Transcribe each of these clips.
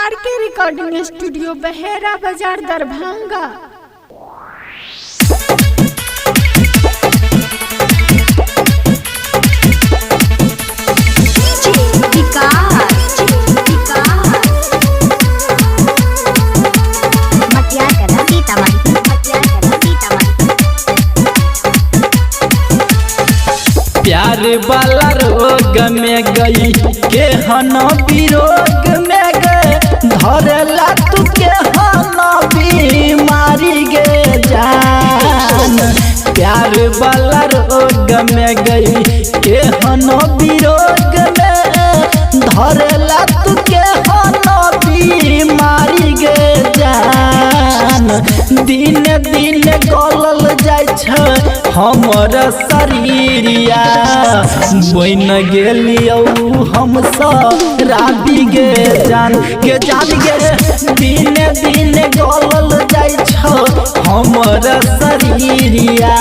RK recording studio बहेरा बाजार दरभंगा। प्यार वाला रोग में गई के हन विरोग में गए धरेला तू के हन बीमारी गे जान। प्यार वाला रोग में गई के हन विरोग में धरेला तू के हन बीमारी गे जान। दिन दिन गलल जाय छ हमर शरीरिया बन गेलियौ हम राबी गे जान गे। दिन दिन गलल जाय छ हमर शरीरिया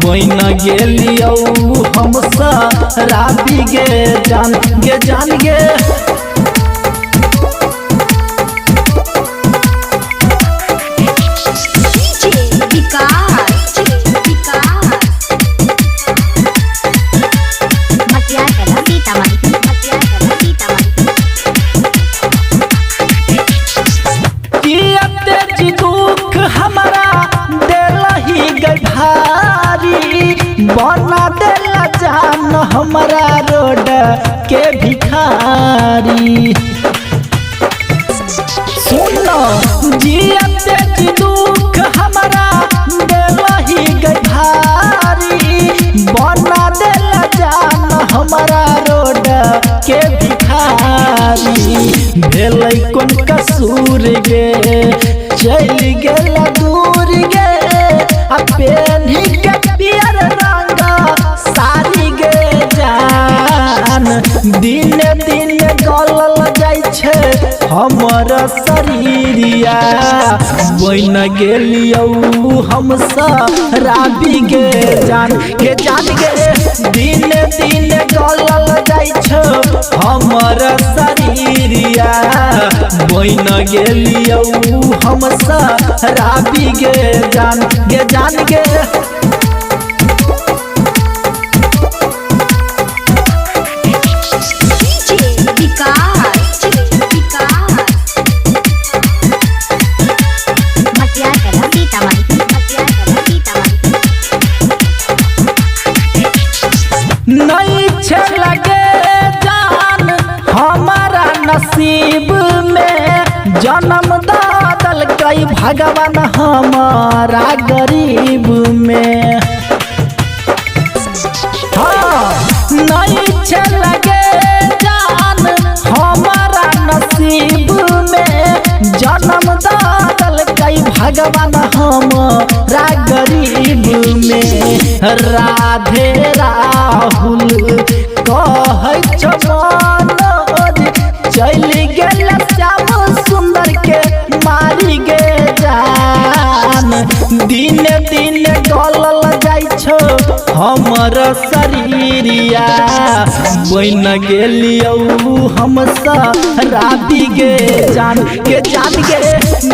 बन गेलियौ हम राबी गे जान गे। बना देला जान हमारा रोड के भिखारी। सुनो जियते जी दुख हमारा देला ही गठारी। बना देला जान हमारा रोड के भिखारी। भेलै कोन कसूर गे चल गेला दूर गे आ पेन्ही के पियर रंगा सारी गे जान। दिन दिन गलल जाय छे हमर शरीरिया बन गेलियौ हम राबी गे जान गे। दिन दिन गलल जाय छे हमर शरीरिया बन गेलियौ हम राबी गे जान गे। नहीं छे लगे जान हमारा नसीब में जन्म दादल कई भगवान हमारा गरीब में। हाँ नहीं छे लगे जान हमारा नसीब में जन्म दादल कई भगवान हमारा गरीब में। राधे राहुल कहै मनोज चल गेल श्याम सुंदर के मारी गे जान। दिन दिन गलल जाय छो हमर शरीरिया बन गेलियौ हम राबी गे जान गे।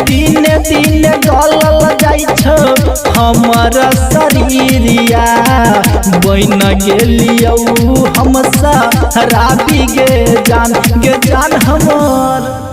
दिन दिन गलल जाय छो हमर शरीरिया बन गेलियौ हम राबी गे जान हमर।